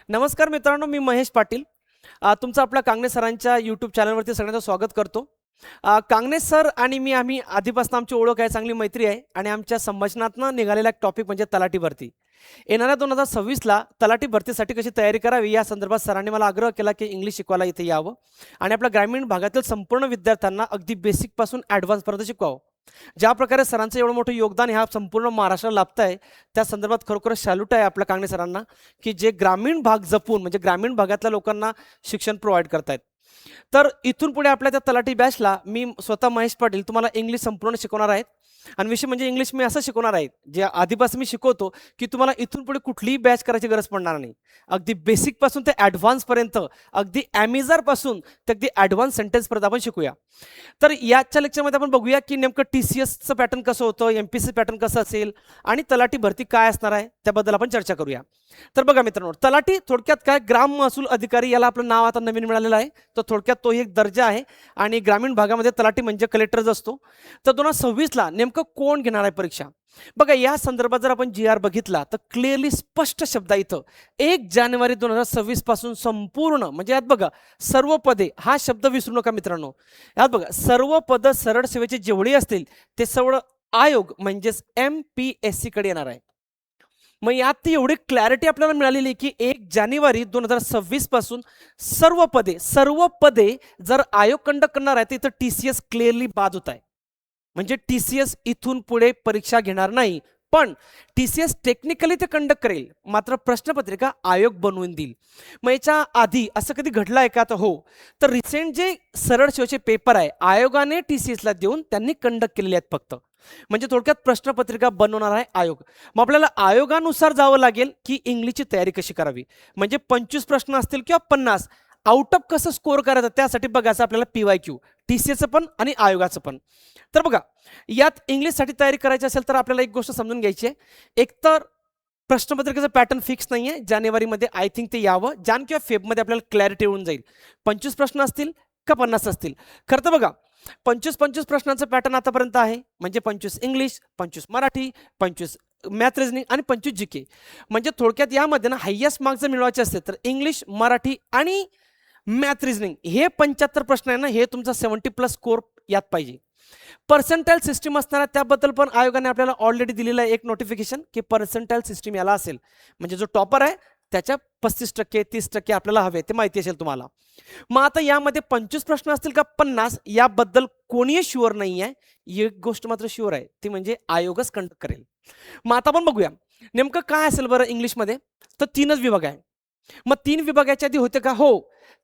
नमस्कार मित्रांनो, मी महेश पाटील. तुमचं आपल्या कांगणे सरांच्या यूट्यूब चॅनलवरती सगळ्यांचं स्वागत करतो. कांगणे सर आणि मी आम्ही आधीपासून आमची ओळख आहे, चांगली मैत्री आहे आणि आमच्या संभाषणातनं निघालेला एक टॉपिक म्हणजे तलाठी भरती. येणाऱ्या 2026ला तलाठी भरतीसाठी कशी तयारी करावी या संदर्भात सरांनी मला आग्रह केला की इंग्लिश शिकवायला इथे यावं आणि आपल्या ग्रामीण भागातील संपूर्ण विद्यार्थ्यांना अगदी बेसिकपासून ॲडव्हान्सपर्यंत शिकवावं. ज्या प्रकारे सरांचं एवढं मोठं योगदान ह्या संपूर्ण महाराष्ट्राला लाभत आहे, त्या संदर्भात खरोखर सॅल्यूट आहे आपल्या कांगणे सरांना, की जे ग्रामीण भाग जपून म्हणजे ग्रामीण भागातल्या लोकांना शिक्षण प्रोव्हाइड करतायत. तर इथून पुढे आपल्या त्या तलाठी बॅचला मी स्वतः महेश पाटील तुम्हाला इंग्लिश संपूर्ण शिकवणार आहेत आणि विषय म्हणजे इंग्लिश मी असं शिकवणार आहे जे आधीपासून मी शिकवतो की तुम्हाला इथून पुढे कुठलीही बॅच करायची गरज पडणार नाही. अगदी बेसिकपासून ते ॲडव्हान्सपर्यंत, अगदी ॲमेझरपासून ते अगदी ॲडव्हान्स सेंटेन्सपर्यंत आपण शिकूया. तर याच्या लेक्चरमध्ये आपण बघूया की नेमकं TCSचं पॅटर्न कसं होतं, MPC पॅटर्न कसं असेल आणि तलाठी भरती काय असणार आहे त्याबद्दल आपण चर्चा करूया. तर बघा मित्रांनो, तलाठी थोडक्यात काय, ग्राम महसूल अधिकारी, याला आपलं नाव आता नवीन मिळालेलं आहे. तर थोडक्यात तो एक दर्जा आहे आणि ग्रामीण भागामध्ये तलाठी म्हणजे कलेक्टरच असतो. तर 2026ला नेमकं कोण घेणार आहे परीक्षा, बघा या संदर्भात जर आपण GR बघितला तर क्लिअरली स्पष्ट शब्द इथं 1 जानेवारी 2026 पासून संपूर्ण म्हणजे यात बघा सर्व पदे, हा शब्द विसरू नका मित्रांनो. यात बघा सर्व पद सरळ सेवेचे जेवढे असतील ते सगळं आयोग म्हणजेच MPSC कडे येणार आहे. मग यात ती एवढी क्लॅरिटी आपल्याला मिळालेली की 1 जानेवारी 2026 पासून सर्व पदे जर आयोग कंडक्ट करणार आहे तर इथं TCS क्लिअरली बाद होत आहे. म्हणजे TCS इथून पुढे परीक्षा घेणार नाही, पण TCS टेक्निकली ते कंडक्ट करेल, मात्र प्रश्नपत्रिका आयोग बनवून देईल. मग याच्या आधी असं कधी घडलं आहे का? तर हो. तर रिसेंट जे सरळ सेवेचे पेपर आहे आयोगाने TCSला देऊन त्यांनी कंडक्ट केलेले आहेत फक्त. म्हणजे थोडक्यात प्रश्नपत्रिका बनवणार आहे आयोग. मग आपल्याला आयोगानुसार जावं लागेल की इंग्लिशची तयारी कशी करावी. म्हणजे 25 प्रश्न असतील किंवा 50, आउट ऑफ कसं स्कोअर करायचं त्यासाठी बघायचं आपल्याला PYQ, TCSचं पण आणि आयोगाचं पण. तर बघा यात इंग्लिशसाठी तयारी करायची असेल तर आपल्याला एक गोष्ट समजून घ्यायची आहे. एकतर प्रश्नपत्रिकेचं पॅटर्न फिक्स नाही आहे. जानेवारीमध्ये आय थिंक ते यावं, जान किंवा फेबमध्ये आपल्याला क्लॅरिटी येऊन जाईल 25 प्रश्न असतील का 50 असतील. खरं तर बघा 25 प्रश्नांचं पॅटर्न आतापर्यंत आहे. म्हणजे 25 इंग्लिश, 25 मराठी, 25 मॅथ रिजनिंग आणि 25 GK. म्हणजे थोडक्यात यामध्ये ना हायेस्ट मार्क्स जर मिळवायचे असते तर इंग्लिश, मराठी आणि मॅथ रिजनिंग हे 75 प्रश्न आहे ना, हे तुमचा 70+ स्कोर यात पाहिजे. पर्सेंटाईल सिस्टीम असणार त्याबद्दल पण आयोगाने आपल्याला ऑलरेडी दिलेलं आहे एक नोटिफिकेशन की पर्सेंटाईल सिस्टीम याला असेल. म्हणजे जो टॉपर आहे त्याच्या 35%, 30% आपल्याला हवे ते माहिती असेल तुम्हाला. मग आता यामध्ये 25 प्रश्न असतील का 50 याबद्दल कोणीही शुअर नाही आहे. एक गोष्ट मात्र शुअर आहे, ती म्हणजे आयोगच कंडक्ट करेल. मग आता आपण बघूया नेमकं काय असेल बरं इंग्लिशमध्ये. तर 3च विभाग आहे. मग 3 विभागाच्या आधी होते का? हो.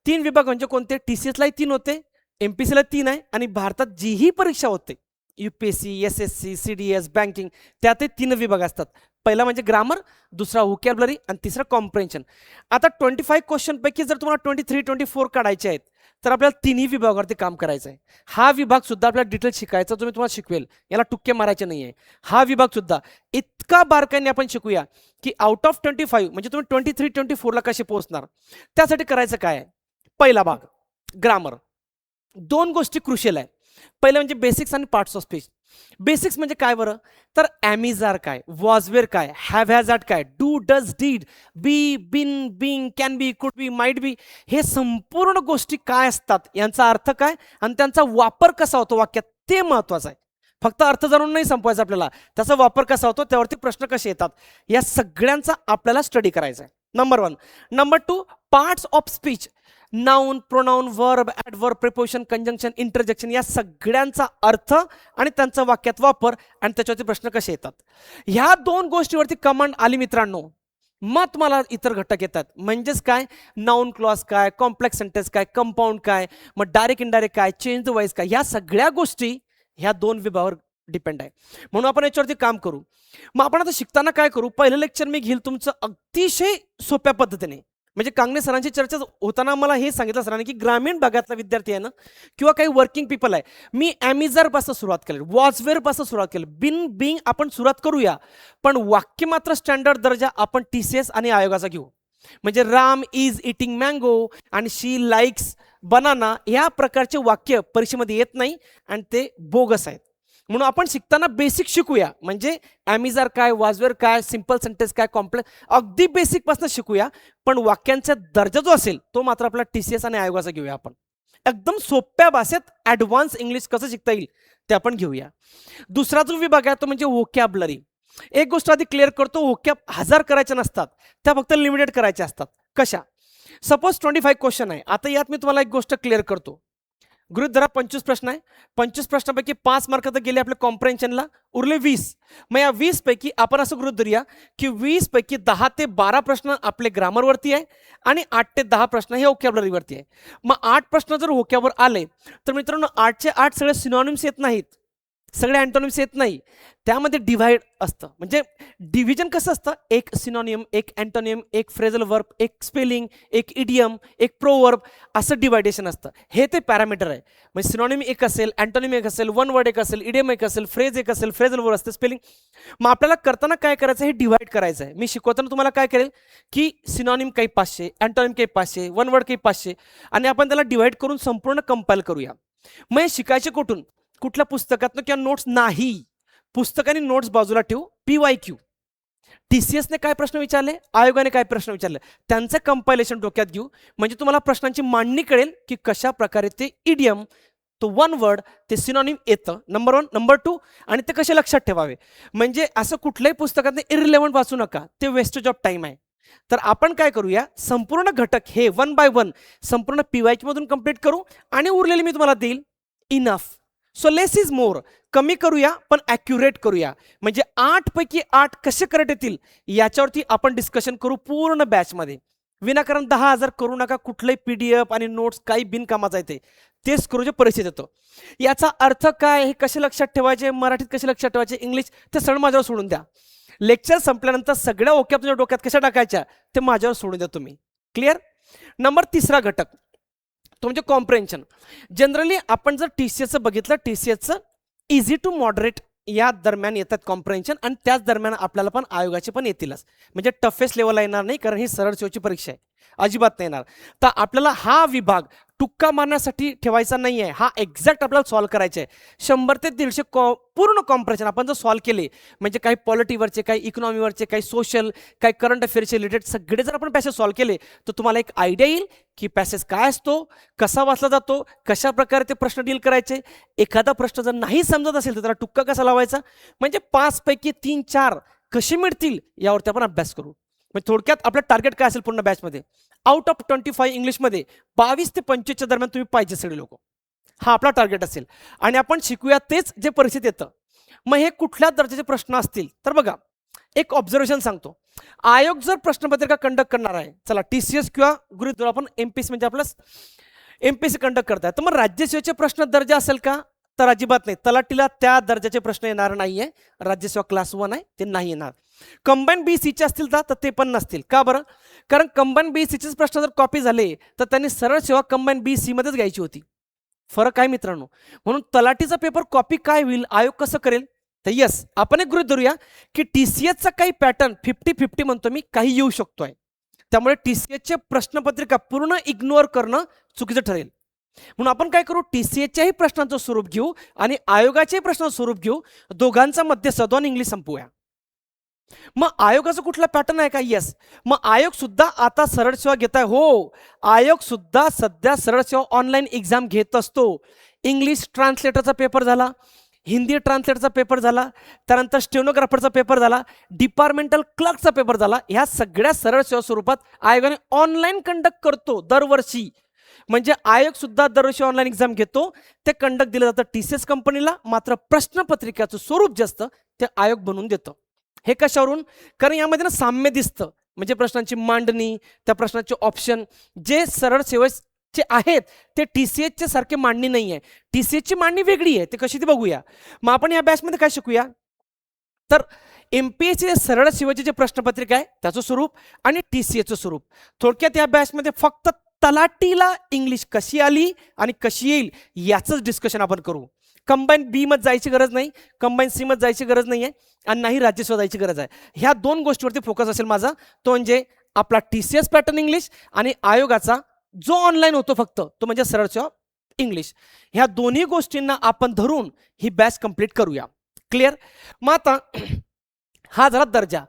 3 विभाग म्हणजे कोणते? TCSलाही 3 होते, MPSCला 3 आहे आणि भारतात जीही परीक्षा होते UPSC, SSC, CDS, बँकिंग, त्यातही 3 विभाग असतात. पहिला म्हणजे ग्रामर, दुसरा व्होकॅब्युलरी आणि तिसरा कॉम्प्रेन्शन. आता 25 क्वेश्चनपैकी जर तुम्हाला 23-24 काढायचे आहेत तर आपल्याला तिन्ही विभागावरती काम करायचं आहे. हा विभाग सुद्धा आपल्याला डिटेल शिकायचा, जो मी तुम्हाला शिकवेल, याला टुक्के मारायचे नाही आहे. हा विभाग सुद्धा इतका बारकाईने आपण शिकूया की आउट ऑफ 25 म्हणजे तुम्ही 23-24ला कसे पोहोचणार. त्यासाठी करायचं काय आहे? पहिला भाग ग्रामर. 2 गोष्टी क्रुशियल आहे. पहिलं म्हणजे बेसिक्स आणि पार्ट्स ऑफ स्पीच. बेसिक्स म्हणजे काय बरं? तर ॲमिजार काय, वॉजवेअर काय, हॅव हॅझार्ड काय, do, does, did, be, been, being, can be, could be, might be, हे संपूर्ण गोष्टी काय असतात, यांचा अर्थ काय आणि त्यांचा वापर कसा होतो वाक्यात, ते महत्त्वाचं आहे. फक्त अर्थ जाणून नाही संपवायचा आपल्याला, त्याचा वापर कसा होतो, त्यावरती प्रश्न कसे येतात, या सगळ्यांचा आपल्याला स्टडी करायचा आहे. Number 1. Number 2, parts of speech. Noun, pronoun, verb, adverb, preposition, conjunction, interjection, या सगळ्यांचा अर्थ आणि त्यांचा वाक्यात वापर आणि त्याच्यावरती प्रश्न कसे येतात. ह्या 2 गोष्टीवरती कमांड आली मित्रांनो, मग तुम्हाला इतर घटक येतात. म्हणजेच काय? नाउन क्लॉज काय, कॉम्प्लेक्स सेंटेन्स काय, कंपाऊंड काय, मग डायरेक्ट इनडायरेक्ट काय, चेंज द वॉइस काय, ह्या सगळ्या गोष्टी ह्या 2 विभागावर डिपेंड आहे. म्हणून आपण याच्यावरती काम करू. मग आपण आता शिकताना काय करू? पहिलं लेक्चर मी घेईल तुमचं अतिशय सोप्या पद्धतीने. म्हणजे कांगणे सरांची चर्चा होताना मला हे सांगितलं सरांनी की ग्रामीण भागातला विद्यार्थी आहे ना किंवा काही वर्किंग पीपल आहे, मी ॲमिझरपासून सुरुवात केली, वॉजवेअरपासून सुरुवात केली, बिन, बिंग आपण सुरुवात करूया, पण वाक्य मात्र स्टँडर्ड दर्जा आपण TCS आणि आयोगाचा घेऊ. म्हणजे राम इज इटिंग मँगो आणि शी लाईक्स बनाना, या प्रकारचे वाक्य परीक्षेमध्ये येत नाही आणि ते बोगस आहेत. म्हणून आपण शिकताना बेसिक शिकूया. म्हणजे ॲमिजार काय, वाजवेर काय, सिंपल सेंटेन्स काय, कॉम्प्लेक्स, अगदी बेसिक पासून शिकूया. पण वाक्यांचा दर्जा जो असेल तो मात्र आपला TCS आणि आयोगाचा घेऊया आपण. एकदम सोप्या भाषेत ॲडव्हान्स इंग्लिश कसं शिकता येईल ते आपण घेऊया. दुसरा जो विभाग आहे तो म्हणजे व्होकॅब्युलरी. एक गोष्ट आधी क्लिअर करतो, व्होकॅब 1000 करायच्या नसतात, त्या फक्त लिमिटेड करायच्या असतात. कशा? सपोज 25 क्वेश्चन आहे. आता यात मी तुम्हाला एक गोष्ट क्लिअर करतो. गृहीत धरा 25 प्रश्न आहे. 25 प्रश्नापैकी 5 मार्क तर गेले आपल्या कॉम्प्रेन्शनला, उरले 20. मग या 20 पैकी आपण असं गृहीत धरूया की 20 पैकी 10 ते 12 प्रश्न आपले ग्रामरवरती आहे आणि 8 ते 10 प्रश्न हे व्होकॅब्युलरीवरती आहे. मग 8 प्रश्न जर व्होकॅबवर आले तर मित्रांनो 8चे 8 सगळे सिनॉनिम्स येत नाहीत, सगळे अँटोनिम्स येत नाही. त्यामध्ये डिव्हाइड असतं. म्हणजे डिव्हिजन कसं असतं, एक सिनॉनिम, एक अँटोनिम, एक फ्रेझल वर्ब, एक स्पेलिंग, एक इडियम, एक प्रोवर्ब, असं डिवायडेशन असतं. हे ते पॅरामीटर आहे. म्हणजे सिनॉनिम एक असेल, अँटोनिम एक असेल, वन वर्ड एक असेल, इडियम एक असेल, फ्रेज एक असेल, फ्रेझल वर्ब असते, स्पेलिंग. मग आपल्याला करताना काय करायचं, हे डिवाइड करायचं आहे. मी शिकवताना तुम्हाला काय करेल की सिनॉनिम काही 500, अँटोनिम काही 500, वन वर्ड काही 500 आणि आपण त्याला डिवाइड करून संपूर्ण कंपाईल करूया. मग हे शिकायचे कुठून? कुठल्या पुस्तकातनं किंवा नोट्स नाही. पुस्तकाने नोट्स बाजूला ठेवू. PYQ, TCSने काय प्रश्न विचारले, आयोगाने काय प्रश्न विचारले, त्यांचं कंपायलेशन डोक्यात घेऊ. म्हणजे तुम्हाला प्रश्नांची मांडणी कळेल की कशा प्रकारे ते इडियम, तो वन वर्ड, ते सिनॉनिम येतं. नंबर 1. नंबर 2, आणि ते कसे लक्षात ठेवावे. म्हणजे असं कुठल्याही पुस्तकातनं इरिलेव्हंट वाचू नका, ते वेस्टेज ऑफ टाइम आहे. तर आपण काय करूया, संपूर्ण घटक हे 1 बाय 1 संपूर्ण PYQ मधून कंप्लीट करू आणि उरलेले मी तुम्हाला देईल. Enough. So less is more. कमी करूया पण ॲक्युरेट करूया. म्हणजे 8 पैकी 8 कसे करेक्ट येतील याच्यावरती आपण डिस्कशन करू पूर्ण बॅचमध्ये. विनाकारण 10,000 करू नका. कुठलंही PDF आणि नोट्स काही बिनकामाचं आहे तेच करूचे परिस्थिती येतो. याचा अर्थ काय, हे कसे लक्षात ठेवायचे, मराठीत कसे लक्षात ठेवायचे, इंग्लिश, ते सगळं माझ्यावर सोडून द्या. लेक्चर संपल्यानंतर सगळ्या ओक्या तुमच्या डोक्यात कशा टाकायच्या ते माझ्यावर सोडून द्या तुम्ही. क्लिअर? नंबर 3 घटक तो म्हणजे कॉम्प्रेन्शन. जनरली आपण जर TCSचं बघितलं, TCSचं इझी टू मॉडरेट या दरम्यान येतात कॉम्प्रेन्शन, आणि त्याच दरम्यान आपल्याला पण आयोगाचे पण येतीलच. म्हणजे टफेस्ट लेवलला येणार नाही, कारण ही सरळ सेवेची परीक्षा आहे, अजिबात नाही येणार. तर आपल्याला हा विभाग टुक्का मारण्यासाठी ठेवायचा नाही आहे, हा एक्झॅक्ट आपल्याला सॉल्व्ह करायचा आहे. 100 ते 150 पूर्ण कॉम्प्रेन्शन आपण जर सॉल्व्ह केले, म्हणजे काही पॉलिटीवरचे, काही इकॉनॉमीवरचे, काही सोशल, काही करंट अफेअर्सचे रिलेटेड सगळे जर आपण पॅसेज सॉल्व्ह केले तर तुम्हाला एक आयडिया येईल की पॅसेज काय असतो, कसा वाचला जातो, कशा प्रकारे ते प्रश्न डील करायचे. एखादा प्रश्न जर नाही समजत असेल तर त्याला टुक्का कसा लावायचा. म्हणजे 5 पैकी 3-4 कसे मिळतील यावरती आपण अभ्यास करू. म्हणजे थोडक्यात आपलं टार्गेट काय असेल पूर्ण बॅचमध्ये, आउट ऑफ 25 इंग्लिशमध्ये 22 ते 25च्या दरम्यान तुम्ही पाहिजे सगळे लोक, हा आपला टार्गेट असेल. आणि आपण शिकूया तेच जे परीक्षेत येतं. मग हे कुठल्या दर्जाचे प्रश्न असतील तर बघा, एक ऑब्झर्वेशन सांगतो. आयोग जर प्रश्नपत्रिका कंडक्ट करणार आहे, चला TCS किंवा गृहीत धरू आपण MPSC म्हणजे आपलं MPSC कंडक्ट करताय, तर मग राज्यसेवेचे प्रश्न दर्जा असेल का, तर अजिबात नाही. तलाठीला त्या दर्जाचे प्रश्न येणार नाहीये. राज्यसेवा क्लास 1 आहे, ते नाही येणार. कंबाईन BCचे असतील तर ते पण नसतील. का बरं? कारण कंबाईन BCचेच प्रश्न जर कॉपी झाले तर त्यांनी सरळ सेवा कंबाईन BC मध्येच घ्यायची होती. फरक आहे मित्रांनो. म्हणून तलाठीचा पेपर कॉपी काय होईल, आयोग कसं करेल. तर यस, आपण एक गृहीत धरूया की TCSचा काही पॅटर्न 50-50 म्हणतो मी, काही येऊ शकतोय. त्यामुळे TCSचे प्रश्नपत्रिका पूर्ण इग्नोर करणं चुकीचं ठरेल. म्हणून आपण काय करू, TCSच्याही प्रश्नांचं स्वरूप घेऊ आणि आयोगाच्याही प्रश्नाचं स्वरूप घेऊ, दोघांचा मध्ये सदोन इंग्लिश संपवूया. मग आयोगाचा कुठला पॅटर्न आहे का, येस. मग आयोग सुद्धा आता सरळ सेवा घेत आहे. हो, आयोग सुद्धा सध्या सरळ सेवा ऑनलाईन एक्झाम घेत असतो. इंग्लिश ट्रान्सलेटरचा पेपर झाला, हिंदी ट्रान्सलेटरचा पेपर झाला, त्यानंतर स्टेनोग्राफरचा पेपर झाला, डिपार्टमेंटल क्लर्कचा पेपर झाला. ह्या सगळ्या सरळ सेवा स्वरूपात आयोगाने ऑनलाईन कंडक्ट करतो दरवर्षी. म्हणजे आयोग सुद्धा दरवर्षी ऑनलाईन एक्झाम घेतो, ते कंडक्ट दिलं जातं TCS कंपनीला. मात्र प्रश्नपत्रिकाचं स्वरूप जे असतं ते आयोग बनवून देतं. हे कशावरून, कारण यामध्ये ना साम्य दिसतं. म्हणजे प्रश्नांची मांडणी, त्या प्रश्नाचे ऑप्शन जे सरळ सेवेचे आहेत ते TCSचे सारखे मांडणी नाही आहे. TCSची मांडणी वेगळी आहे, ते कशी ती बघूया. मग आपण या बॅचमध्ये काय शिकूया, तर MPSC सरळ सेवेचे जे प्रश्नपत्रिका आहे त्याचं स्वरूप आणि TCSचं स्वरूप. थोडक्यात या बॅचमध्ये फक्त तलाठीला इंग्लिश कशी आली आणि कशी येईल याचंच डिस्कशन आपण करू. कंबाईन B मध्ये जायची गरज नाही, कंबाईन C मध्ये जायची गरज नाही आहे, आणि नाही राज्यसेवा जायची गरज आहे. ह्या 2 गोष्टीवरती फोकस असेल माझा, तो म्हणजे आपला TCS पॅटर्न इंग्लिश आणि आयोगाचा जो ऑनलाईन होतो फक्त तो म्हणजे सरळ सेवा इंग्लिश ह्या दोन्ही गोष्टींना आपण धरून ही बॅच कंप्लीट करूया. क्लिअर? मग आता हा झाला दर्जा.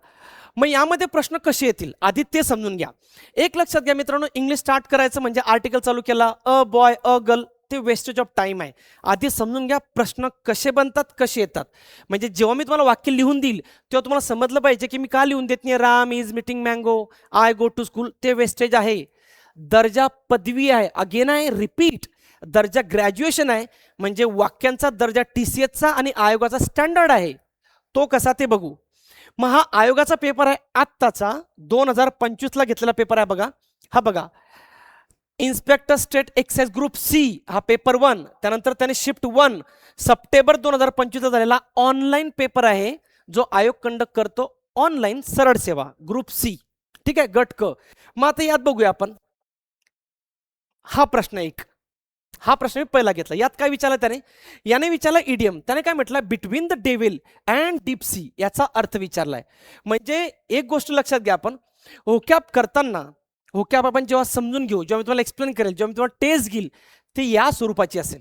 मग यामध्ये प्रश्न कसे येतील आधी ते समजून घ्या. एक लक्षात घ्या मित्रांनो, इंग्लिश स्टार्ट करायचं म्हणजे आर्टिकल चालू केला, अ बॉय अ गर्ल, ते वेस्टेज ऑफ टाइम आहे. आधी समजून घ्या प्रश्न कसे बनतात, कसे येतात. म्हणजे जेव्हा मी तुम्हाला वाक्य लिहून देईल तेव्हा तुम्हाला समजलं पाहिजे की मी का लिहून देत नाही, Ram is meeting mango, I go to school, ते वेस्टेज आहे. दर्जा पदवी आहे, अगेन आहे रिपीट. दर्जा ग्रॅज्युएशन आहे, म्हणजे वाक्यांचा दर्जा TCSचा आणि आयोगाचा स्टँडर्ड आहे. तो कसा ते बघू. मग हा आयोगाचा पेपर आहे आत्ताचा 2025ला घेतलेला पेपर आहे बघा. हा बघा, inspector state excise group C हा पेपर 1. त्यानंतर त्याने शिफ्ट 1 सप्टेंबर 2025 झालेला ऑनलाईन पेपर आहे, जो आयोग कंडक्ट करतो ऑनलाईन सरळ सेवा ग्रुप C. ठीक आहे, गट क. मग आता यात बघूया आपण. हा प्रश्न एक, हा प्रश्न मी पहिला घेतला. यात काय विचारलं त्याने, याने विचारला इडियम. त्याने काय म्हटलं, between the devil and deep sea, याचा अर्थ विचारलाय. म्हणजे एक गोष्ट लक्षात घ्या, आपण होकॅप करताना, होकॅप आपण जेव्हा समजून घेऊ, जेव्हा मी तुम्हाला एक्सप्लेन करेल, जेव्हा मी तुम्हाला टेस्ट घेईल, ते या स्वरूपाची असेल.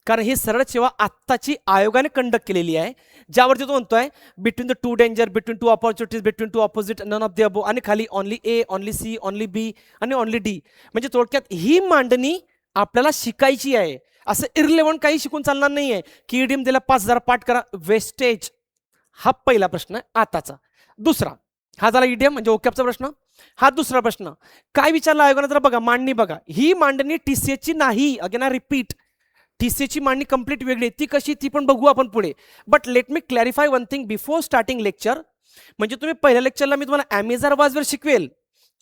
कारण ही सरळ सेवा आत्ताची आयोगाने कंडक्ट केलेली आहे, ज्यावरती तो म्हणतोय between the two danger, between two opportunities, between two opposite, none of the above, आणि खाली only A, only C, only B आणि ओनली डी. म्हणजे थोडक्यात ही मांडणी आपल्याला शिकायची आहे. असं इरलेव्हंट काही शिकून चालणार नाहीये की इडियम दिला 5000 पाठ करा, वेस्टेज. हा पहिला प्रश्न आहे आताचा. दुसरा, हा झाला इडियम म्हणजे ओकॅपचा प्रश्न. हा दुसरा प्रश्न काय विचारला आयोगाने, तर बघा मांडणी बघा. ही मांडणी TCSची नाही, अगेन आय रिपीट, TCSची मांडणी कंप्लीट वेगळी. ती कशी ती पण बघू आपण पुढे. But let me clarify one thing before starting lecture. म्हणजे तुम्ही पहिल्या लेक्चरला मी तुम्हाला ॲमेझॉन वाजवर शिकवेल,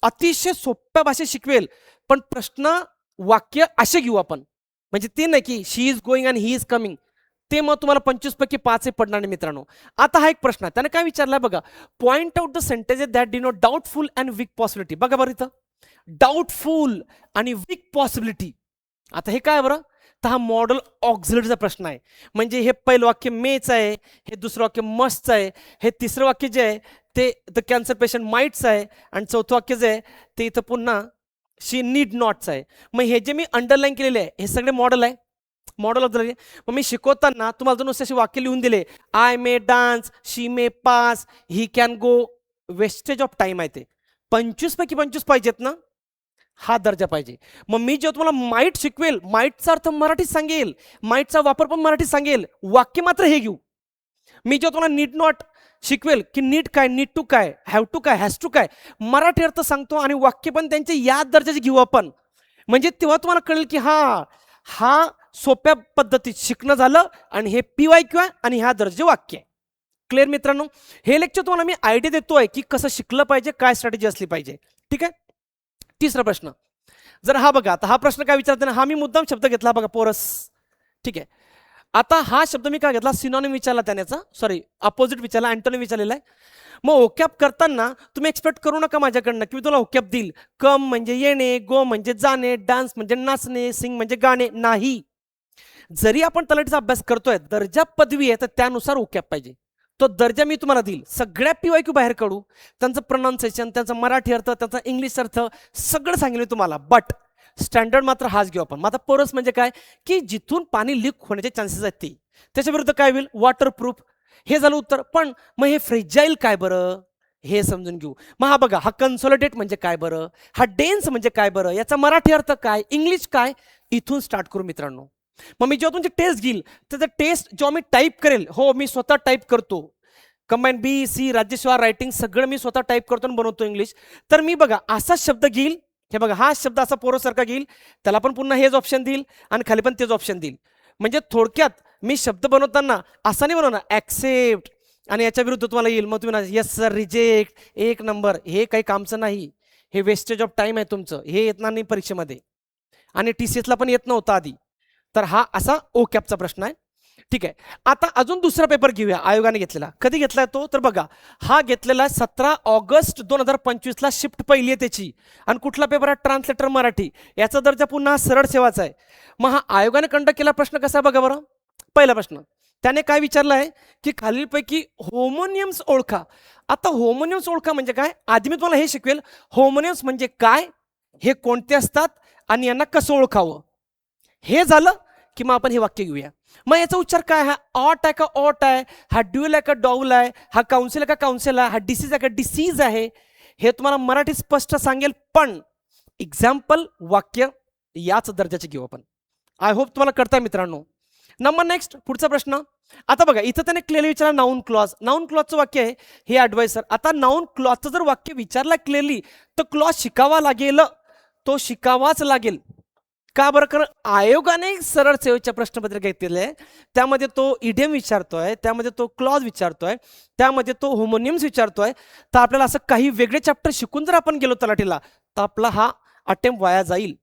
अतिशय सोप्या भाषेत शिकवेल, पण प्रश्न वाक्य असे घेऊ आपण. म्हणजे ते नाही की she is going and he is coming, ते मग तुम्हाला 25 पैकी 5 पडणार नाही मित्रांनो. आता हा एक प्रश्न आहे, त्याने काय विचारलाय बघा, point out the sentences that denote doubtful and weak possibility. बघा बरं इथं डाऊटफुल आणि वीक पॉसिबिलिटी. आता हे काय बरं, तर हा मॉडल ऑक्झिलरीचा प्रश्न आहे. म्हणजे हे पहिलं वाक्य मेच आहे, हे दुसरं वाक्य मस्टचं आहे, हे तिसरं वाक्य जे आहे ते द कॅन्सर पेशंट माइट्स आहे, आणि चौथं वाक्य जे आहे ते इथं पुन्हा शी नीड नॉटचं आहे. मग हे जे मी अंडरलाईन केलेले आहे हे सगळे मॉडल आहे, मॉडल ऑफ द. मग मी शिकवताना तुम्हाला जर नुसते असे वाक्य लिहून दिले, I may dance, she may pass, he can go, wastage of time आहे. ते 25 पैकी 25 पाहिजेत ना, हा दर्जा पाहिजे. मग मी जेव्हा तुम्हाला माईट शिकवेल, माईटचा अर्थ मराठीत सांगेल, माईटचा वापर पण मराठीत सांगेल, वाक्य मात्र हे घेऊ. मी जेव्हा तुम्हाला नीड नॉट शिकवेल की नीड काय, नीड टू काय, हॅव टू काय, हॅज टू काय, मराठी अर्थ सांगतो आणि वाक्य पण त्यांचे या दर्जाचे घेऊ आपण. म्हणजे तेव्हा तुम्हाला कळेल की हा सोप्या पद्धतीत शिकणं झालं आणि हे PYQ आहे आणि ह्या दर्जाचे वाक्य आहे. क्लिअर मित्रांनो? हे लेक्चर तुम्हाला मी आयडिया देतोय की कसं शिकलं पाहिजे, काय स्ट्रॅटेजी असली पाहिजे. ठीक आहे. तिसरा प्रश्न, जर हा बघा, आता हा प्रश्न काय विचारते ना, हा मी मुद्दाम शब्द घेतला बघा, पोरस. ठीक आहे. आता हा शब्द मी काय घेतला, सिनॉनिम विचारला त्यानेचा, सॉरी अपोजिट विचारला, अँटोनिम विचारलेला आहे. मग ओकॅप करताना तुम्ही एक्सपेक्ट करू नका माझ्याकडनं की मी तुला ओकॅप देईल. कम म्हणजे येणे, गो म्हणजे जाणे, डान्स म्हणजे नाचणे, सिंग म्हणजे गाणे, नाही. जरी आपण तलाठीचा अभ्यास करतोय, दर्जा पदवी आहे, तर त्यानुसार ओकॅप पाहिजे. तो दर्जा मी तुम्हाला देईल. सगळ्या PYQ बाहेर काढू, त्यांचं प्रोनाउन्सिएशन, त्यांचा मराठी अर्थ, त्यांचा इंग्लिश अर्थ सगळं सांगितलं तुम्हाला. बट स्टँडर्ड मात्र हाच घेऊ आपण. मग आता पोरस म्हणजे काय, की जिथून पाणी लीक होण्याचे चान्सेस आहेत ते. त्याच्या विरुद्ध काय होईल, वॉटरप्रूफ. हे झालं उत्तर. पण मग हे फ्रेजाईल काय बरं, हे समजून घेऊ. मग हा बघा, हा कन्सोलिडेट म्हणजे काय बरं, हा डेन्स म्हणजे काय बरं, याचा मराठी अर्थ काय, इंग्लिश काय, इथून स्टार्ट करू मित्रांनो. मग मी जेव्हा तुमची टेस्ट घेईल, तर टेस्ट जेव्हा मी टाईप करेल, हो मी स्वतः टाईप करतो, कंबाईन BC राज्यसेवा रायटिंग सगळं मी स्वतः टाईप करतो आणि बनवतो इंग्लिश. तर मी बघा असा शब्द घेईल, हे बघा हा शब्द असा पोरोसारखा घेईल, त्याला पण पुन्हा हेच ऑप्शन देईल आणि खाली पण तेच ऑप्शन देईल. म्हणजे थोडक्यात मी शब्द बनवताना असा नाही बनवणार ॲक्सेप्ट आणि याच्या विरुद्ध तुम्हाला येईल, मग तुम्ही येस सर, रिजेक्ट, 1 नंबर, हे काही कामचं नाही. हे वेस्टेज ऑफ टाइम आहे तुमचं, हे येत नाही परीक्षेमध्ये आणि TCSला पण येत नव्हतं आधी. तर हा असा ओकॅपचा प्रश्न आहे. ठीक आहे. आता अजून दुसरा पेपर घेऊया आयोगाने घेतलेला. कधी घेतलाय तो, तर बघा हा घेतलेला 17 ऑगस्ट 2025ला, शिफ्ट पहिली आहे त्याची. आणि कुठला पेपर आहे, ट्रान्सलेटर मराठी. याचा दर्जा पुन्हा सरळ सेवाचा आहे. मग हा आयोगाने कंडक्ट केला प्रश्न कसा बघा बरं. पहिला प्रश्न त्याने काय विचारलं आहे की खालीलपैकी होमोनियम्स ओळखा. आता होमोनियम्स ओळखा म्हणजे काय, आधी मी तुम्हाला हे शिकवेल होमोनियम्स म्हणजे काय, हे कोणते असतात आणि यांना कसं ओळखावं. हे झालं की मग आपण हे वाक्य घेऊया. मग याचा उच्चार काय, हा ऑट आहे का ऑट आहे, हा ड्यूल आहे का डॉल आहे, हा काउन्सिल आहे का काउन्सिल आहे, हा डिसीज आहे का डिसीज आहे, हे तुम्हाला मराठी स्पष्ट सांगेल. पण एक्झाम्पल वाक्य याच दर्जाचे घेऊ आपण. आय होप तुम्हाला कळतंय मित्रांनो. नंबर नेक्स्ट पुढचा प्रश्न. आता बघा इथं त्याने क्लिअरली विचारला नाऊन क्लॉज. नाऊन क्लॉजचं वाक्य आहे हे ॲडवायसर. आता नाऊन क्लॉजचं जर वाक्य विचारला क्लिअरली तर क्लॉज शिकावा लागेल, तो शिकावाच लागेल. का बरं, कारण आयोगाने सरळ सेवेच्या प्रश्नपत्रिका घेतलेले आहे, त्यामध्ये तो इडियम विचारतोय, त्यामध्ये तो क्लॉज विचारतोय, त्यामध्ये तो होमोनियम्स विचारतोय. तर आपल्याला असं काही वेगळे चॅप्टर शिकून जर आपण गेलो तलाठीला तर आपला हा अटेम्प्ट वाया जाईल.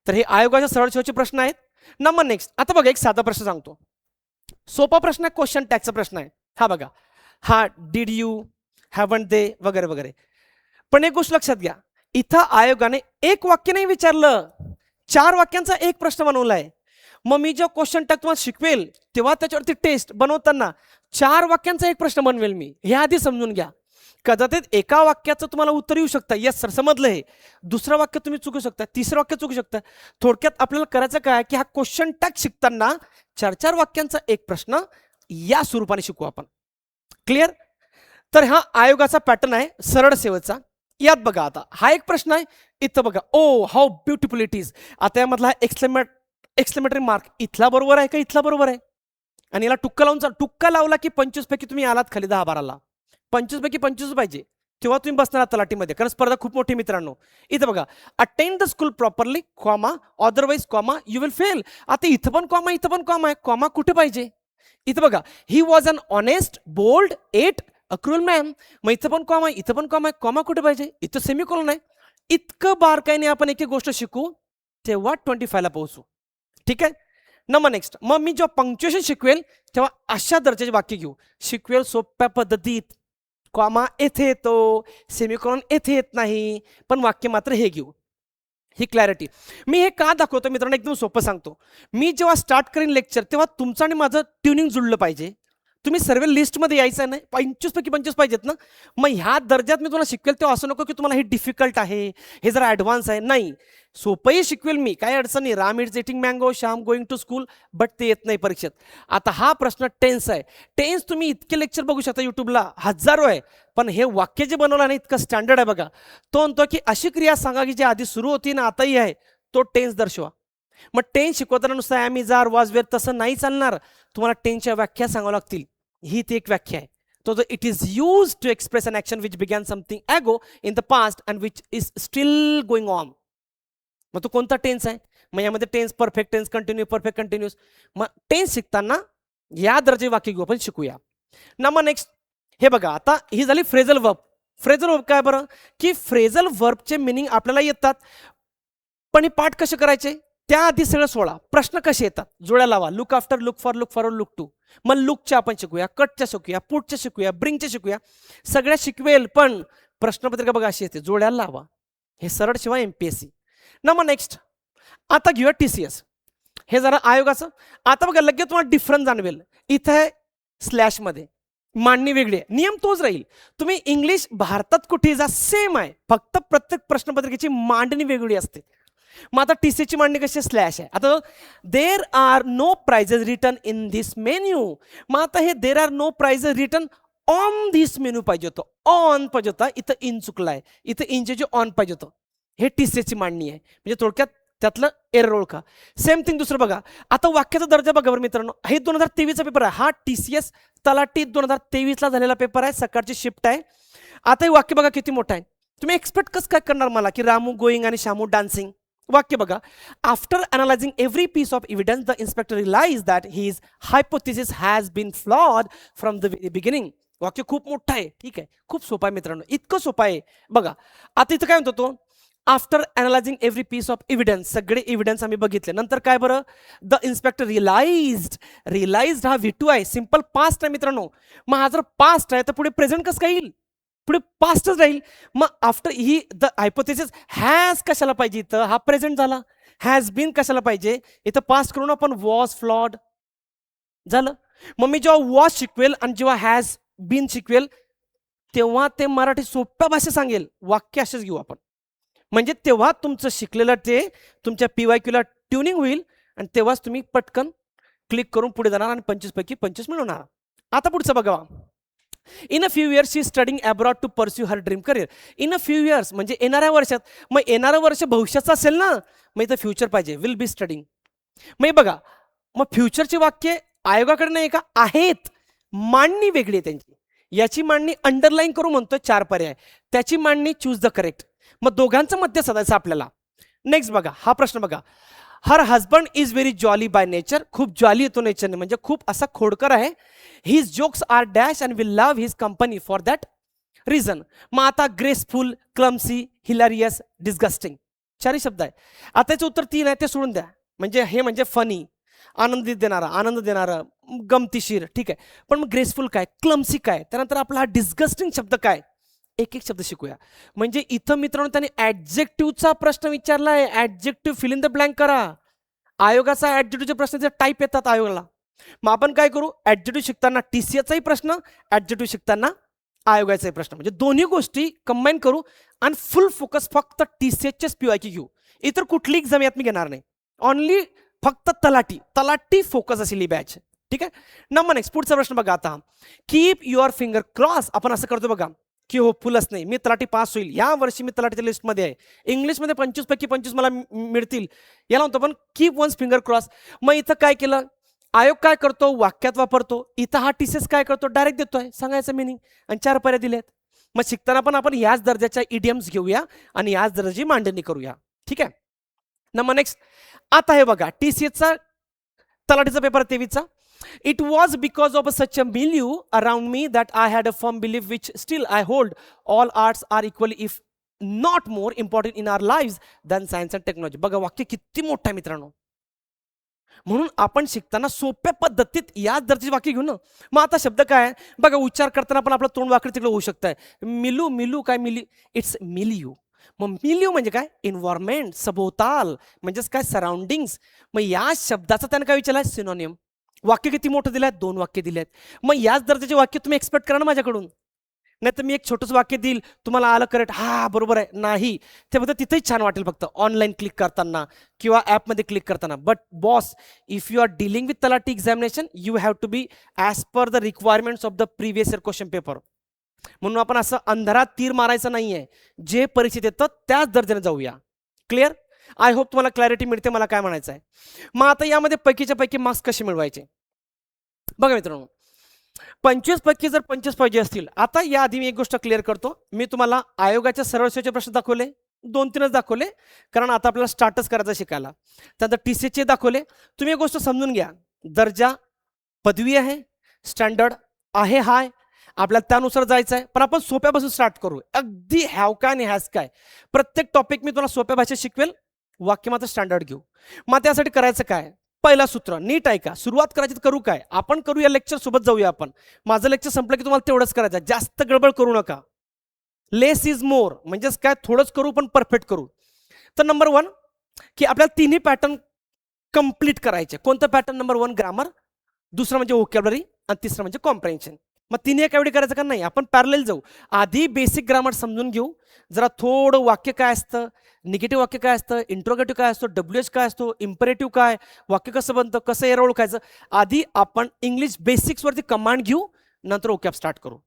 तर हे आयोगाच्या सरळ सेवेचे प्रश्न आहेत. Number next. आता बघा एक साधा प्रश्न सांगतो, सोपा प्रश्न आहे, क्वेश्चन टॅगचा प्रश्न आहे. हा बघा, हा डिड यू, हॅवंट दे वगैरे वगैरे. पण एक गोष्ट लक्षात घ्या, इथं आयोगाने एक वाक्य नाही विचारलं, 4 वाक्यांचा एक प्रश्न बनवलाय. मग मी जेव्हा क्वेश्चन टॅग तुम्हाला शिकवेल तेव्हा त्याच्यावरती टेस्ट बनवताना 4 वाक्यांचा एक प्रश्न बनवेल मी, हे आधी समजून घ्या. कदाचित एका वाक्याचं तुम्हाला उत्तर येऊ शकतं, येस सर समजलं हे, दुसरं वाक्य तुम्ही चुकू शकता, तिसरं वाक्य चुकू शकता. थोडक्यात आपल्याला करायचं काय की हा क्वेश्चन टॅग शिकताना 4 वाक्यांचा एक प्रश्न या स्वरूपाने शिकू आपण. क्लिअर. तर हा आयोगाचा पॅटर्न आहे सरळ सेवेचा. यात बघा आता हा एक प्रश्न आहे, इथं बघा ओ हाऊ ब्युटिफुल इट इज. आता यामधला एक्सक्लेमेटरी मार्क इथला बरोबर आहे का इथला बरोबर आहे, आणि याला टुक्का लावून टुक्का लावला की 25 पैकी तुम्ही आलात खाली 10-12ला. 25 पैकी 25 पाहिजे तेव्हा तुम्ही बसणार तलाठीमध्ये, कारण स्पर्धा खूप मोठी मित्रांनो. इथं बघा attend the school properly comma otherwise comma you will fail. आता इथं पण कॉमा इथं पण कॉमा आहे, कॉमा कुठे पाहिजे. इथं बघा he was an honest bold एट अक्रुअल मॅम. मग इथं पण कॉमा इथं पण कॉमा आहे, कॉमा कुठे पाहिजे, इथं सेमिकोलन आहे. इतकं बारकाईने आपण एक एक गोष्ट शिकू तेव्हा 25ला पोहोचू. ठीक आहे. Number next. मग मी जेव्हा पंक्च्युएशन शिकवेल तेव्हा अशा दर्जाचे वाक्य घेऊ, शिकवेल सोप्या पद्धतीत. कॉमा येथे येतो, सेमिकोलन येथे येत नाही, पण वाक्य मात्र हे घेऊ. ही क्लॅरिटी मी हे का दाखवतो मित्रांनो, एकदम सोपं सांगतो. मी जेव्हा स्टार्ट करीन लेक्चर तेव्हा तुमचं आणि माझं ट्युनिंग जुळलं पाहिजे. तुम्ही सर्व लिस्टमध्ये यायचं नाही, 25 पैकी 25 पाहिजेत ना. मग ह्या दर्जात मी तुम्हाला शिकवेल तेव्हा असं नको की तुम्हाला हे डिफिकल्ट आहे, हे जरा ॲडव्हान्स आहे. नाही, सोपंही शिकवेल मी, काय अडचण नाही. Ram is eating mango, Shyam going to school, but ते येत नाही परीक्षेत. आता हा प्रश्न टेन्स आहे. टेन्स तुम्ही इतके लेक्चर बघू शकता युट्यूबला, हजारो आहे. पण हे वाक्य जे बनवलं नाही इतकं स्टँडर्ड आहे बघा. तो म्हणतो की अशी क्रिया सांगा की जी आधी सुरू होती ना आताही आहे, तो टेन्स दर्शवा. मग टेन्स शिकवताना नुसतं am is are was were तसं नाही चालणार, तुम्हाला टेन्सच्या व्याख्या सांगाव्या लागतील. ही ती एक व्याख्या आहे. तो जो it is use to express an action which began something ago in the past and which is still going on. मग तो कोणता टेन्स आहे, मग यामध्ये tense perfect tense, continue, perfect continuous. मग टेन्स शिकताना या दर्जे वाक्य घेऊ आपण, शिकूया. Number next. हे बघा आता ही झाली फ्रेझल वर्ब. फ्रेझल वर्ब काय बरं, की फ्रेझल वर्बचे मिनिंग आपल्याला येतात, पण हे पाठ कसे करायचे त्याआधी सगळं सोडा. प्रश्न कसे येतात जोड्या लावा, look after, look for, look forward, look to. मग लुकच्या आपण शिकूया, कटच्या शिकूया, पुटच्या शिकूया, ब्रिंगच्या शिकूया, सगळ्या शिकवेल. पण प्रश्नपत्रिका बघा अशी येते, जोड्या लावा. हे सरळ शिवाय MPSC. Number next. आता घेऊया TCS. हे जरा आयोगाचं. आता बघा लगेच तुम्हाला डिफरन्स जाणवेल. इथं आहे स्लॅशमध्ये मांडणी वेगळी आहे, नियम तोच राहील. तुम्ही इंग्लिश भारतात कुठे जा सेम आहे, फक्त प्रत्येक प्रश्नपत्रिकेची मांडणी वेगळी असते. मग आता TCSची मांडणी कशी स्लॅश आहे. आता there are no prices return in this menu. मग आता हे there are no prices return on this menu पाहिजे होतं, ऑन पाहिजे होता, इथं इन चुकला आहे, इथं इनचे जे ऑन पाहिजे होतं. हे TCSची मांडणी आहे, म्हणजे थोडक्यात त्यातलं एरर ओळखा. सेम थिंग दुसरं बघा. आता वाक्याचा दर्जा बघा बरं मित्रांनो, हे 2023चा पेपर आहे. हा TCS तलाठी 2023ला झालेला पेपर आहे, सकाळची शिफ्ट आहे. आता हे वाक्य बघा किती मोठं आहे. तुम्ही एक्सपेक्ट कसं काय करणार मला की रामू गोईंग आणि श्यामू डान्सिंग. वाक्य बघा, after analysing every piece of evidence the inspector realise that his hypothesis has been flawed from the beginning. वाक्य खूप मोठं आहे, ठीक आहे, खूप सोपं आहे मित्रांनो, इतकं सोपं आहे. बघा आता इथं काय म्हणतो तो, after analysing every piece of evidence, सगळे एव्हिडन्स आम्ही बघितले. नंतर काय बरं, द इन्स्पेक्टर रिअलाइज्ड हा V2 आहे, सिंपल पास्ट आहे मित्रांनो. मग हा जर पास्ट आहे तर पुढे प्रेझेंट कसं काय येईल, पुढे पास्टच राहील. मग after he the hypothesis has कशाला पाहिजे, इथं हा प्रेझेंट झाला. हॅज बीन कशाला पाहिजे, इथं पास्ट करून आपण वॉज फ्लॉड झालं. मग मी जेव्हा वॉज शिकवेल आणि जेव्हा हॅज बीन शिकवेल तेव्हा ते मराठी सोप्या भाषेत सांगेल. वाक्य असेच घेऊ आपण, म्हणजे तेव्हा तुमचं शिकलेलं ते तुमच्या PYQला ट्युनिंग होईल आणि तेव्हाच तुम्ही पटकन क्लिक करून पुढे जाणार आणि 25 पैकी 25 मिळवणार. आता पुढचं बघा. In a few years she studying abroad to pursue her dream career. In a few years म्हणजे येणाऱ्या वर्षात. मग येणारं वर्ष भविष्याचं असेल ना, मग इथं फ्युचर पाहिजे, विल बी स्टडिंग. मग बघा, मग फ्युचरची वाक्य आयोगाकडे नाही का, आहेत. मांडणी वेगळी आहे त्यांची. याची मांडणी अंडरलाईन करून म्हणतोय 4 पर्याय, त्याची मांडणी चूज द करेक्ट. मग दोघांचं मध्य साधायचं आपल्याला. नेक्स्ट बघा, हा प्रश्न बघा. Her husband is very jolly by nature. खूप जॉली येतो नेचरने, म्हणजे खूप असा खोडकर आहे. His jokes are dash and will love his company for that reason. मग आता ग्रेसफुल, क्लम्सी, हिलॅरियस, डिस्गस्टिंग 4 शब्द आहे. आता याचं उत्तर 3 आहे, ते सोडून द्या. म्हणजे हे म्हणजे फनी, आनंदित देणारा, आनंद देणारा, गमतीशीर, ठीक आहे. पण मग ग्रेसफुल काय, क्लम्सी काय, त्यानंतर आपला हा डिस्गस्टिंग शब्द काय, एक एक शब्द शिकूया. म्हणजे इथं मित्रांनो त्यांनी ऍडजेक्टिव्हचा प्रश्न विचारलाय. Adjective fill in the blank करा. आयोगाचा ऍडजेक्टिव्हचे प्रश्न टाईप येतात आयोगाला. मग आपण काय करू, ऍडजेक्टिव्ह शिकताना टीसीएचाही प्रश्न, ऍडजेक्टिव्ह शिकताना आयोगाचाही प्रश्न, म्हणजे दोन्ही गोष्टी कंबाईन करू आणि फुल फोकस फक्त टीसीएचचेच पीवायक्यू घेऊ. इतर कुठली एक्झाम यात मी घेणार नाही. ऑनली फक्त तलाठी फोकस असेल ही बॅच, ठीक आहे. नंबर नेक्स्ट, पुढचा प्रश्न बघा. आता कीप युअर फिंगर क्रॉस. आपण असं करतो बघा की हो फुलच नाही, मी तलाठी पास होईल, या वर्षी मी तलाठीच्या लिस्टमध्ये आहे, इंग्लिशमध्ये 25 पैकी 25 मला मिळतील, याला म्हणतो आपण कीप वन्स फिंगर क्रॉस. मग इथं काय केलं आयोग, काय करतो वाक्यात वापरतो. इथं हा टीसीएस काय करतो, डायरेक्ट देतोय सांगायचं मिनिंग आणि 4 पर्याय दिलेत. मग शिकताना पण आपण याच दर्जाच्या इडियम्स घेऊया आणि याच दर्जाची मांडणी करूया, ठीक आहे. नंबर नेक्स्ट, आता हे बघा टीसीएसचा तलाठीचा paper 23चा. It was because of such a milieu around me that I had a firm belief, which still I hold, all arts are equally, if not more important in our lives than science and technology. बघा वाक्य किती मोठं आहे मित्रांनो. म्हणून आपण शिकताना सोप्या पद्धतीत याच दर्जाची वाक्य घेऊ ना. मग आता शब्द काय बघा, उच्चार करताना पण आपला तोंड वाकडे तिकडे होऊ शकतं. मिलू काय, मिली, इट्स मिलियू. मग मिलियू म्हणजे काय, एन्व्हायरमेंट, सभोवताल, म्हणजेच काय, सराउंडिंग्स. मग या शब्दाचा त्यानं काय विचारलाय, सिनोनियम. वाक्य किती मोठं दिलं, 2 वाक्य दिलेत. मग याच दर्जाचे वाक्य तुम्ही एक्सपेक्ट करा ना माझ्याकडून. नाही तर मी एक छोटंच वाक्य देईल, तुम्हाला आलं करेक्ट, हा बरोबर आहे, नाही ते फक्त तिथेही छान वाटेल फक्त ऑनलाईन क्लिक करताना किंवा ॲपमध्ये क्लिक करताना. But boss, if you are dealing with Talathi examination, you have to be as per the requirements of the previous year question paper. म्हणून आपण असं अंधारात तीर मारायचं नाहीये, जे परीक्षेत येतं त्याच दर्जाने जाऊया. क्लिअर? आय होप तुम्हाला क्लॅरिटी मिळते मला काय म्हणायचं आहे. मग आता यामध्ये पैकीच्या पैकी मार्क्स कसे मिळवायचे बघा मित्रांनो. 25 पैकी जर 25 पाहिजे असतील, आता याआधी मी एक गोष्ट क्लिअर करतो. मी तुम्हाला आयोगाच्या सरळ सोयीचे प्रश्न दाखवले, 2-3च दाखवले, कारण आता आपल्याला स्टार्टच करायचं शिकायला. त्यानंतर टीसीएचे दाखवले. तुम्ही एक गोष्ट समजून घ्या, दर्जा पदवी आहे, स्टँडर्ड आहे हाय, आपल्याला त्यानुसार जायचं आहे. पण आपण सोप्यापासून स्टार्ट करू. अगदी हॅव काय आणि हॅज काय, प्रत्येक टॉपिक मी तुम्हाला सोप्या भाषेत शिकवेल, वाक्य मात्र स्टँडर्ड घेऊ. मग त्यासाठी करायचं काय, पहिला सूत्र नीट ऐका. सुरुवात करायची तर करू काय, आपण करूया लेक्चर सोबत जाऊया आपण. माझं लेक्चर संपलं की तुम्हाला तेवढंच करायचं, जास्त गडबड करू नका. लेस इज मोर, म्हणजेच काय, थोडंच करू पण परफेक्ट करू. तर नंबर 1 की आपल्याला तिन्ही पॅटर्न कंप्लीट करायचे. कोणतं पॅटर्न, नंबर 1 ग्रामर, दुसरं म्हणजे व्होकॅब्युलरी आणि तिसरं म्हणजे कॉम्प्रेन्शन. मग तिन्ही एका वेळी करायचं का नाही, आपण पॅरलेल जाऊ. आधी बेसिक ग्रामर समजून घेऊ, जरा थोडं वाक्य काय असतं, निगेटिव्ह वाक्य काय असतं, इंट्रोगेटिव्ह काय असतो, डब्ल्यूएच काय असतो, इम्परेटिव्ह काय, वाक्य कसं बनतं, कसं एरर ओळखायचं. आधी आपण इंग्लिश बेसिक्सवरती कमांड घेऊ, नंतर ओकॅब स्टार्ट करू.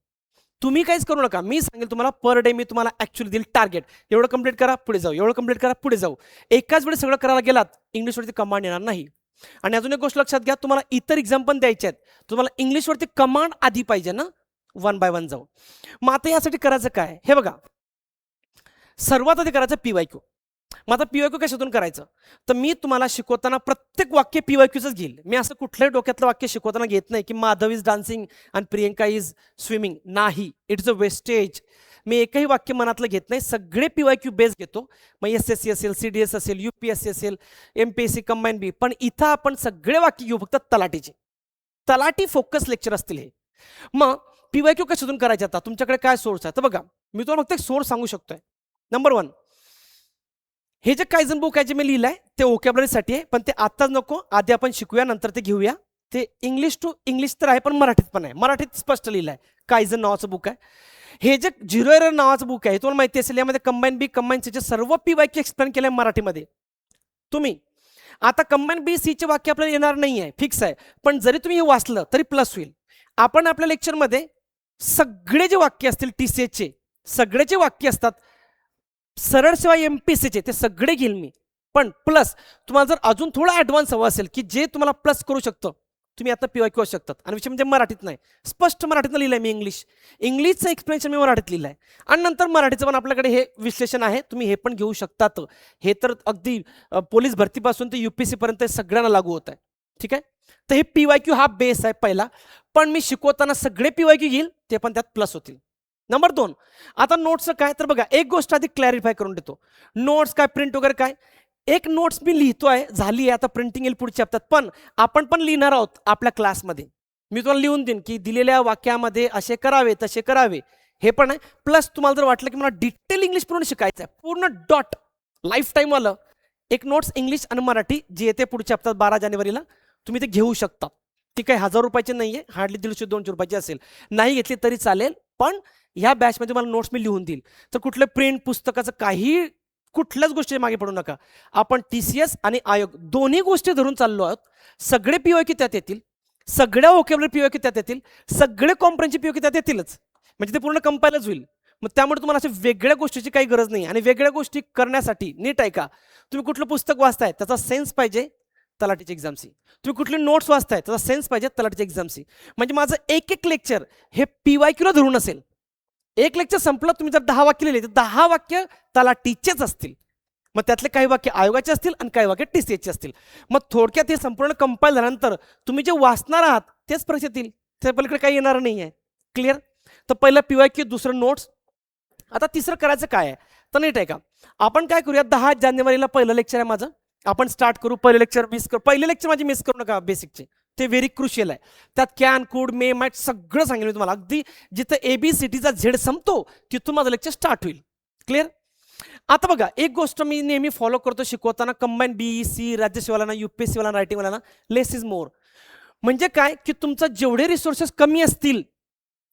तुम्ही काहीच करू नका, मी सांगेल तुम्हाला पर डे मी तुम्हाला ऍक्च्युअली देईल टार्गेट, एवढं कंप्लीट करा पुढे जाऊ, एवढं कंप्लीट करा पुढे जाऊ. एकाच वेळी सगळं करायला गेलात इंग्लिशवरती कमांड येणार नाही. आणि अजून एक गोष्ट लक्षात घ्या, तुम्हाला इतर एक्झाम पण द्यायचे आहेत, तुम्हाला इंग्लिशवरती कमांड आधी पाहिजे ना, 1 बाय 1 जाऊ. मग आता यासाठी करायचं काय, हे बघा, सर्वात आधी करायचं पीवायक्यू. मग आता पीवायक्यू कशातून करायचं, तर मी तुम्हाला शिकवताना प्रत्येक वाक्य पीवायक्यूच घेईल. मी असं कुठल्याही डोक्यातलं वाक्य शिकवताना घेत नाही की माधव इज डान्सिंग आणि प्रियंका इज स्विमिंग, नाही, इट्स अ वेस्टेज. मी एकही वाक्य मनातलं घेत नाही, सगळे पीवायक्यू बेस घेतो. मग एसएससी असेल, सीडीएस असेल, यूपीएससी असेल, एमपीएससी कंबाईन बी. पण इथं आपण सगळे वाक्य घेऊ फक्त तलाठीचे, तलाठी फोकस लेक्चर असतील हे. मग पीवायक्यू कशातून करायचे, आता तुमच्याकडे काय सोर्स आहे तर बघा, मी तुम्हाला फक्त एक सोर्स सांगू शकतोय. नंबर 1, हे जे कायझन बुक आहे जे मी लिहिलंय ते व्होकॅब्युलरीसाठी आहे, पण ते आत्ताच नको, आधी आपण शिकूया, नंतर ते घेऊया. ते इंग्लिश टू इंग्लिश तर आहे, पण मराठीत पण आहे, मराठीत स्पष्ट लिहिलंय. कायझन नावाचं बुक आहे. हे जे झिरो एरर नावाचं बुक आहे तुम्हाला माहिती असेल, यामध्ये कंबाईन बी, कंबाईन सीचे सर्व पीवायक्यू एक्सप्लेन केलंय मराठीमध्ये. तुम्ही आता कंबाईन बी सीचे वाक्य आपल्याला येणार नाही आहे, फिक्स आहे. पण जरी तुम्ही हे वाचलं तरी प्लस होईल. आपण आपल्या लेक्चरमध्ये सगळे जे वाक्य असतील TCSचे, सगळे जे वाक्य असतात सरळ सेवा MPSCचे ते सगळे घेईल मी. पण प्लस तुम्हाला जर अजून थोडा ॲडव्हान्स हवा असेल की जे तुम्हाला प्लस करू शकतं, तुम्ही आता PYQ असू शकतात. आणि विषय म्हणजे मराठीत नाही, स्पष्ट मराठीतनं लिहिलं आहे मी. इंग्लिशचं एक्सप्लेनेशन मी मराठीत लिहिलं आहे. आणि नंतर मराठीचं पण आपल्याकडे हे विश्लेषण आहे, तुम्ही हे पण घेऊ शकतात. हे तर अगदी पोलीस भरतीपासून ते UPSC पर्यंत सगळ्यांना लागू होत आहे. ठीक आहे. तर हे PYQ हा बेस आहे पहिला. पण मी शिकवताना सगळे PYQ घेईल, ते पण त्यात प्लस होतील. नंबर 2, आता नोट्सचं काय, तर बघा एक गोष्ट आधी क्लॅरिफाय करून देतो. नोट्स काय, प्रिंट वगैरे काय, एक नोट्स मी लिहितोय, झाली आहे, आता प्रिंटिंग येईल पुढच्या हप्त्यात. पण आपण पण लिहिणार आहोत आपल्या क्लासमध्ये. मी तुम्हाला लिहून देईन की दिलेल्या वाक्यामध्ये असे करावे तसे करावे, हे पण आहे. प्लस तुम्हाला जर वाटलं की मला डिटेल इंग्लिश पूर्ण शिकायचं आहे, पूर्ण डॉट लाईफ टाईमवालं, एक नोट्स इंग्लिश आणि मराठी जे येते पुढच्या हप्त्यात 12 जानेवारीला, तुम्ही ते घेऊ शकता. ती काही 1000 रुपयाची नाही आहे, हार्डली 150-200 रुपयाची असेल. नाही घेतली तरी चालेल, पण ह्या बॅचमध्ये मला नोट्स मी लिहून देईल. तर कुठलं प्रिंट पुस्तकाचं काही कुठल्याच गोष्टी मागे पडू नका. आपण TCS आणि आयोग दोन्ही गोष्टी धरून चाललो आहोत. सगळे PYQ त्यात येतील, सगळ्या व्होकॅब्युलरी PYQ त्यात येतील, सगळे कॉम्प्रेहेन्सिव्ह PYQ त्यात येतीलच. म्हणजे ते पूर्ण कंपाईलच होईल. मग त्यामुळे तुम्हाला अशा वेगळ्या गोष्टीची काही गरज नाही. आणि वेगळ्या गोष्टी करण्यासाठी नीट ऐका, तुम्ही कुठलं पुस्तक वाचताय त्याचा सेन्स पाहिजे तलाठीची एक्झामची. तुम्ही कुठले नोट्स वाचताय त्याचा सेन्स पाहिजे तलाठीची एक्झामची. म्हणजे माझं एक एक लेक्चर हे PYQ ला धरून असेल. एक लेक्चर संपलं, तुम्ही जर 10 वाक्य लिहिले तर 10 वाक्य तलाठीचेच असतील. मग त्यातले काही वाक्य आयोगाचे असतील आणि काही वाक्य TCSचे असतील. मग थोडक्यात हे संपूर्ण कंपाईल झाल्यानंतर तुम्ही जे वाचणार आहात तेच परीक्षेत येतील, त्या पलीकडे काही येणार नाही आहे. क्लिअर. तर पहिलं PYQ, दुसरं नोट्स. आता तिसरं करायचं काय आहे, तर नीट आहे का, आपण काय करूया, 10 जानेवारीला पहिलं लेक्चर आहे माझं, आपण स्टार्ट करू. पहिलं लेक्चर मिस करू, पहिले लेक्चर माझी मिस करू नका बेसिकचे, ते व्हेरी क्रुशियल आहे. त्यात कॅन, कुड, मे, माइट सगळं सांगेल मी तुम्हाला. अगदी जिथं ABCDचा झेड संपतो तिथून माझं लेक्चर स्टार्ट होईल. क्लिअर. आता बघा एक गोष्ट मी नेहमी फॉलो करतो शिकवताना, कंबाईन BC राज्यसेवाल्यांना, UPSC वाल्यांना, रायटिंगवाल्यांना, लेस इज मोर. म्हणजे काय की तुमचं जेवढे रिसोर्सेस कमी असतील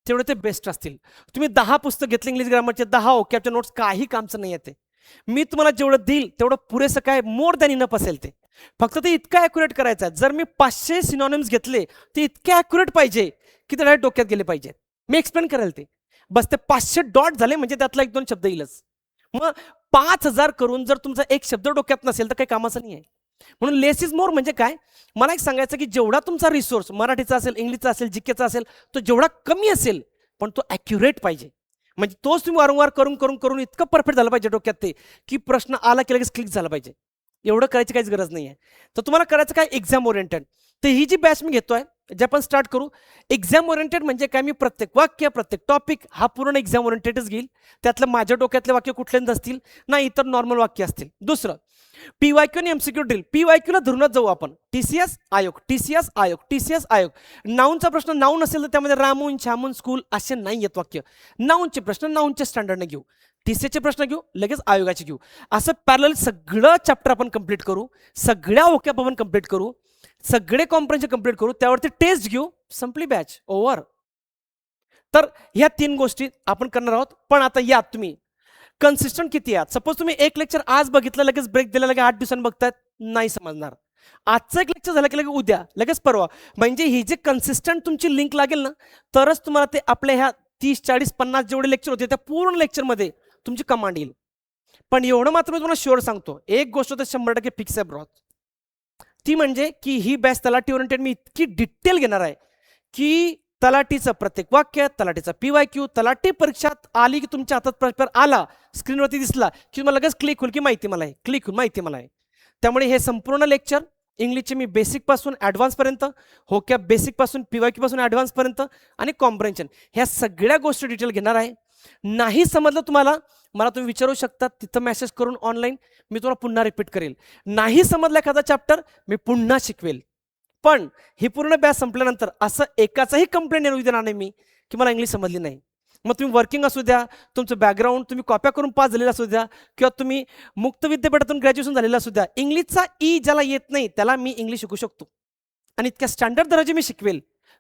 तेवढे ते बेस्ट असतील. तुम्ही 10 पुस्तक घेतले इंग्लिश ग्रामरचे, 10 ओकॅबचे नोट्स, काही कामचं नाही येते. मी तुम्हाला जेवढं देईल तेवढं पुरेसं काय, मोर दॅन इनफ असेल ते. फक्त ते इतकं ॲक्युरेट करायचं आहे. जर मी 500 सिनॉनिम्स घेतले ते इतके ॲक्युरेट पाहिजे की ते डायरेक्ट डोक्यात गेले पाहिजे. मी एक्सप्लेन करेल ते. बस ते 500 डॉट झाले म्हणजे त्यातला 1-2 शब्द येईलच. मग 5000 करून जर तुमचा एक शब्द डोक्यात नसेल तर काही कामाचं नाही आहे. म्हणून लेस इज मोर म्हणजे काय, मला एक सांगायचं की जेवढा तुमचा रिसोर्स मराठीचा असेल, इंग्लिशचा असेल, जीकेचा असेल, तो जेवढा कमी असेल पण तो ॲक्युरेट पाहिजे. म्हणजे तोच तुम्ही वारंवार करून करून करून इतकं परफेक्ट झालं पाहिजे डोक्यात ते, की प्रश्न आला की लगेच क्लिक झाला पाहिजे. एवढं करायची काहीच गरज नाही आहे. तर तुम्हाला करायचं काय, एक्झाम ओरिएंटेड. तर ही जी बॅच मी घेतोय, जे आपण स्टार्ट करू, एक्झाम ओरिएंटेड म्हणजे काय, मी प्रत्येक वाक्य, प्रत्येक टॉपिक हा पूर्ण एक्झाम ओरिएंटेडच घेईल. त्यातलं माझ्या डोक्यातले वाक्य कुठले असतील ना, इतर नॉर्मल वाक्य असतील. दुसरं PYQ आणि MCQ ड्रिल. PYQ ला धरूनच जाऊ आपण. TCS आयोग, TCS आयोग, TCS आयोग. नाऊनचा प्रश्न नाऊन असेल तर त्यामध्ये रामून, श्यामून, स्कूल असे नाही येत वाक्य. नाऊनचे प्रश्न नाऊनच्या स्टँडर्डने घेऊ, TCSचे प्रश्न घेऊ, लगेच आयोगाचे घेऊ. असं पॅरलल सगळं चॅप्टर आपण कंप्लीट करू, सगळ्या ओक्याप आपण कंप्लीट करू, सगळे कॉम्प्रेन्शन कंप्लीट करू, त्यावरती टेस्ट घेऊ, संपली बॅच, ओव्हर. तर ह्या 3 गोष्टी आपण करणार आहोत. पण आता यात तुम्ही कन्सिस्टंट किती आहात. सपोज तुम्ही एक लेक्चर आज बघितलं, लगेच ब्रेक दिला, लगेच 8 दिवसांनी बघतायत, नाही समजणार. आजचं एक लेक्चर झालं की लगेच उद्या, लगेच परवा. म्हणजे ही जे कन्सिस्टंट तुमची लिंक लागेल ना, तरच तुम्हाला ते आपल्या ह्या 30, 40, 50 जेवढे लेक्चर होते त्या पूर्ण लेक्चरमध्ये तुमची कमांड येईल. पण एवढं मात्र मी तुम्हाला शुअर सांगतो, एक गोष्ट तर 100% फिक्स आहे ब्रॉथ. ती म्हणजे की ही बॅच तलाठी ओरिएंटेड मी इतकी डिटेल घेणार आहे की तलाठीचं प्रत्येक वाक्य, तलाठीचा PYQ, तलाठी परीक्षात आली की तुमच्या हातात पेपर आला, स्क्रीनवरती दिसला की मला लगेच क्लिक होईल की माहिती मला आहे, क्लिक होईल माहिती मला आहे. त्यामुळे हे संपूर्ण लेक्चर इंग्लिशचे मी बेसिकपासून ॲडव्हान्सपर्यंत, होकॅब बेसिकपासून PYQ पासून ॲडव्हान्सपर्यंत आणि कॉम्प्रेन्शन ह्या सगळ्या गोष्टी डिटेल घेणार आहे. नाही समजलं तुम्हाला, मला तुम्ही विचारू शकता तिथं मेसेज करून ऑनलाईन, मी तुम्हाला पुन्हा रिपीट करेल. नाही समजलं एखादा चॅप्टर, मी पुन्हा शिकवेल. पण ही पूर्ण बॅच संपल्यानंतर असं एकाचाही कंप्लेंट येऊ देणार नाही मी की मला इंग्लिश समजली नाही. मग तुम्ही वर्किंग असू द्या, तुमचं बॅकग्राऊंड तुम्ही कॉप्या करून पास झालेला असू द्या, किंवा तुम्ही मुक्त विद्यापीठातून ग्रॅज्युएशन झालेलं असू द्या, इंग्लिशचा ज्याला येत नाही त्याला मी इंग्लिश शिकू शकतो आणि इतक्या स्टँडर्ड दर्जाचे मी शिकवेल.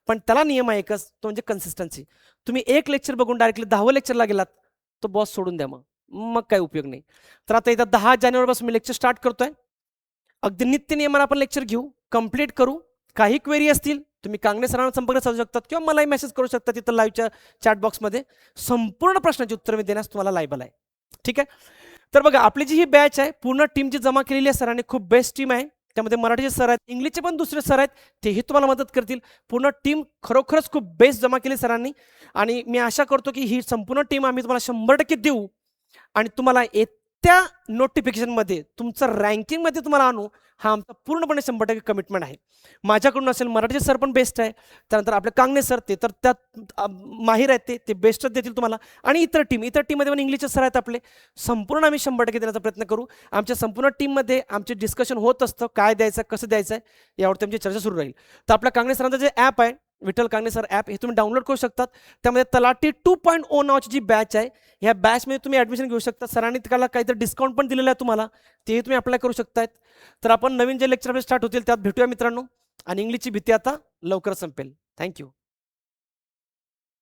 पण त्याला नियम आहे एकच, तो म्हणजे कन्सिस्टन्सी. तुम्ही एक लेक्चर बघून डायरेक्टली 10वं लेक्चरला गेलात तो बॉस सोडून द्या, मग काही उपयोग नाही. तर आता इथं 10 जानेवारीपासून मी लेक्चर स्टार्ट करतोय. अगदी नित्य नियमानं आपण लेक्चर घेऊ, कंप्लीट करू. काही क्वेरी असतील तुम्ही कांगणे सरांना संपर्क साधू शकतात किंवा मलाही मेसेज करू शकता तिथं लाईव्हच्या चॅट बॉक्समध्ये. संपूर्ण प्रश्नाची उत्तर मी देण्यास तुम्हाला लायबल आहे. ठीक आहे. तर बघा आपली जी ही बॅच आहे पूर्ण टीम जी जमा केलेली आहे सरांनी, खूप बेस्ट टीम आहे. त्यामध्ये मराठीचे सर आहेत, इंग्लिशचे पण दुसरे सर आहेत, तेही तुम्हाला मदत करतील. पूर्ण टीम खरोखरच खूप बेस्ट जमा केली सरांनी आणि मी आशा करतो की ही संपूर्ण टीम आम्ही तुम्हाला 100% देऊ आणि तुम्हाला येत्या नोटिफिकेशनमध्ये तुमचं रँकिंगमध्ये तुम्हाला आणू, हा आमचा पूर्णपणे 100% कमिटमेंट आहे. माझ्याकडून असेल, मराठीचे सर पण बेस्ट आहे, त्यानंतर आपले कांगणे सर ते तर त्यात माहीर आहेत, ते बेस्टच देतील तुम्हाला आणि इतर टीममध्ये पण इंग्लिशचे सर आहेत आपले. संपूर्ण आम्ही 100% देण्याचा प्रयत्न करू. आमच्या संपूर्ण टीममध्ये आमचे डिस्कशन होत असतं, काय द्यायचं कसं द्यायचं आहे यावरती आमची चर्चा सुरू राहील. तर आपल्या कांगणे सरांचं जे ॲप आहे विठ्ठल कांगणे सर ॲप, हे तुम्ही डाउनलोड करू शकतात. त्यामध्ये तलाठी 2.0 नावाची जी बॅच आहे, ह्या बॅचमध्ये तुम्ही ॲडमिशन घेऊ शकता. सरांनी त्याला काहीतरी डिस्काउंट पण दिलेलं आहे तुम्हाला, तेही तुम्ही अप्लाय करू शकतायत. तर आपण नवीन जे लेक्चर स्टार्ट होतील त्यात भेटूया मित्रांनो आणि इंग्लिशची भीती आता लवकर संपेल. थँक्यू.